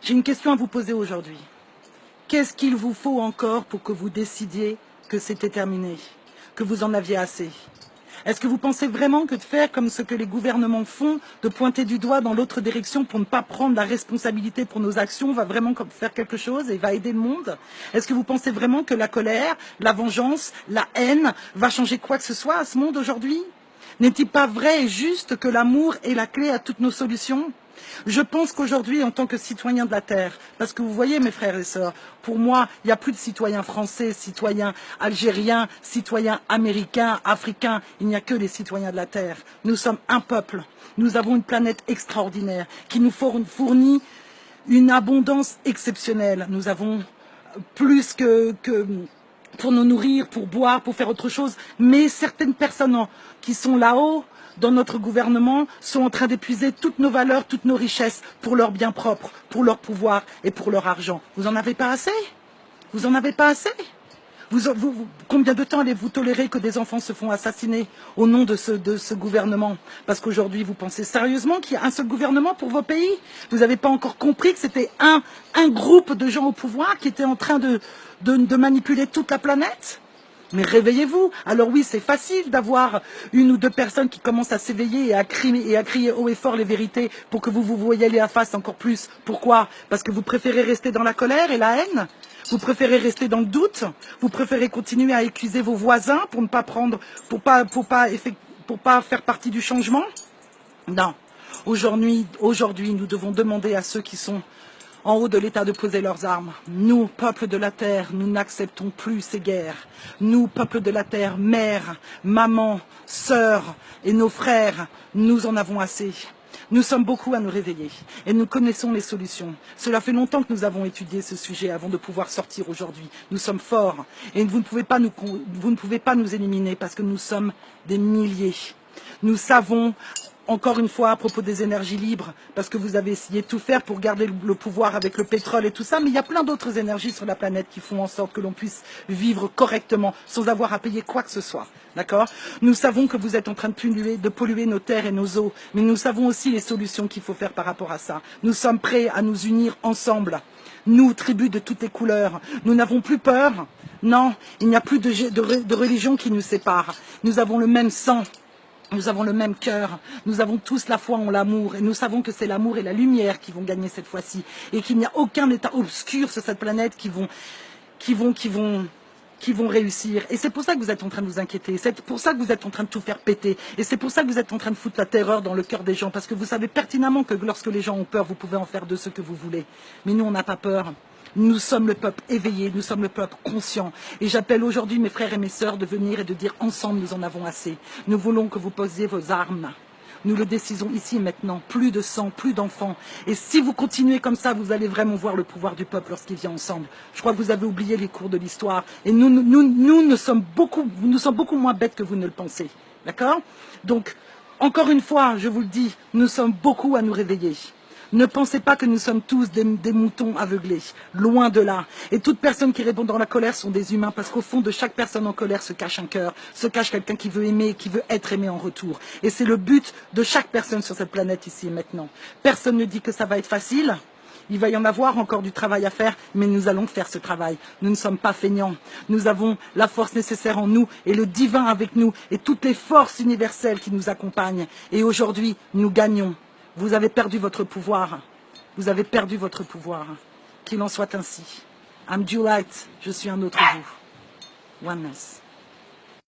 J'ai une question à vous poser aujourd'hui. Qu'est-ce qu'il vous faut encore pour que vous décidiez que c'était terminé, que vous en aviez assez? Est-ce que vous pensez vraiment que de faire comme ce que les gouvernements font, de pointer du doigt dans l'autre direction pour ne pas prendre la responsabilité pour nos actions, va vraiment faire quelque chose et va aider le monde? Est-ce que vous pensez vraiment que la colère, la vengeance, la haine va changer quoi que ce soit à ce monde aujourd'hui? N'est-il pas vrai et juste que l'amour est la clé à toutes nos solutions? Je pense qu'aujourd'hui, en tant que citoyen de la Terre, parce que vous voyez mes frères et sœurs, pour moi, il n'y a plus de citoyens français, citoyens algériens, citoyens américains, africains, il n'y a que les citoyens de la Terre. Nous sommes un peuple, nous avons une planète extraordinaire qui nous fournit une abondance exceptionnelle. Nous avons plus que pour nous nourrir, pour boire, pour faire autre chose, mais certaines personnes qui sont là-haut, dans notre gouvernement, sont en train d'épuiser toutes nos valeurs, toutes nos richesses pour leur bien propre, pour leur pouvoir et pour leur argent. Vous n'en avez pas assez? Vous n'en avez pas assez? Combien de temps allez-vous tolérer que des enfants se font assassiner au nom de ce gouvernement? Parce qu'aujourd'hui, vous pensez sérieusement qu'il y a un seul gouvernement pour vos pays? Vous n'avez pas encore compris que c'était un groupe de gens au pouvoir qui était en train de manipuler toute la planète? Mais réveillez-vous. Alors oui, c'est facile d'avoir une ou deux personnes qui commencent à s'éveiller et à crier haut et fort les vérités pour que vous vous voyiez la face encore plus. Pourquoi? Parce que vous préférez rester dans la colère et la haine? Vous préférez rester dans le doute? Vous préférez continuer à accuser vos voisins pour ne pas prendre, pour pas faire partie du changement? Non. Aujourd'hui, nous devons demander à ceux qui sont en haut de l'État de poser leurs armes. Nous, peuple de la terre, nous n'acceptons plus ces guerres. Nous, peuple de la terre, mères, mamans, sœurs et nos frères, nous en avons assez. Nous sommes beaucoup à nous réveiller et nous connaissons les solutions. Cela fait longtemps que nous avons étudié ce sujet avant de pouvoir sortir aujourd'hui. Nous sommes forts et vous ne pouvez pas nous éliminer parce que nous sommes des milliers. Nous savons, encore une fois, à propos des énergies libres, parce que vous avez essayé de tout faire pour garder le pouvoir avec le pétrole et tout ça, mais il y a plein d'autres énergies sur la planète qui font en sorte que l'on puisse vivre correctement, sans avoir à payer quoi que ce soit. D'accord? Nous savons que vous êtes en train de polluer nos terres et nos eaux, mais nous savons aussi les solutions qu'il faut faire par rapport à ça. Nous sommes prêts à nous unir ensemble. Nous, tribus de toutes les couleurs, nous n'avons plus peur. Non, il n'y a plus de religion qui nous sépare. Nous avons le même sang. Nous avons le même cœur, nous avons tous la foi en l'amour et nous savons que c'est l'amour et la lumière qui vont gagner cette fois-ci et qu'il n'y a aucun état obscur sur cette planète qui vont réussir. Et c'est pour ça que vous êtes en train de vous inquiéter, c'est pour ça que vous êtes en train de tout faire péter et c'est pour ça que vous êtes en train de foutre la terreur dans le cœur des gens parce que vous savez pertinemment que lorsque les gens ont peur, vous pouvez en faire de ce que vous voulez. Mais nous, on n'a pas peur. Nous sommes le peuple éveillé, nous sommes le peuple conscient. Et j'appelle aujourd'hui mes frères et mes sœurs de venir et de dire ensemble nous en avons assez. Nous voulons que vous posiez vos armes. Nous le décidons ici et maintenant. Plus de sang, plus d'enfants. Et si vous continuez comme ça, vous allez vraiment voir le pouvoir du peuple lorsqu'il vient ensemble. Je crois que vous avez oublié les cours de l'histoire. Et nous sommes beaucoup moins bêtes que vous ne le pensez. D'accord? Donc, encore une fois, je vous le dis, nous sommes beaucoup à nous réveiller. Ne pensez pas que nous sommes tous des moutons aveuglés, loin de là. Et toute personne qui répond dans la colère sont des humains, parce qu'au fond de chaque personne en colère se cache un cœur, se cache quelqu'un qui veut aimer, qui veut être aimé en retour. Et c'est le but de chaque personne sur cette planète ici et maintenant. Personne ne dit que ça va être facile. Il va y en avoir encore du travail à faire, mais nous allons faire ce travail. Nous ne sommes pas feignants. Nous avons la force nécessaire en nous et le divin avec nous et toutes les forces universelles qui nous accompagnent. Et aujourd'hui, nous gagnons. Vous avez perdu votre pouvoir. Vous avez perdu votre pouvoir. Qu'il en soit ainsi. I'm Juliet. Je suis un autre vous. Oneness.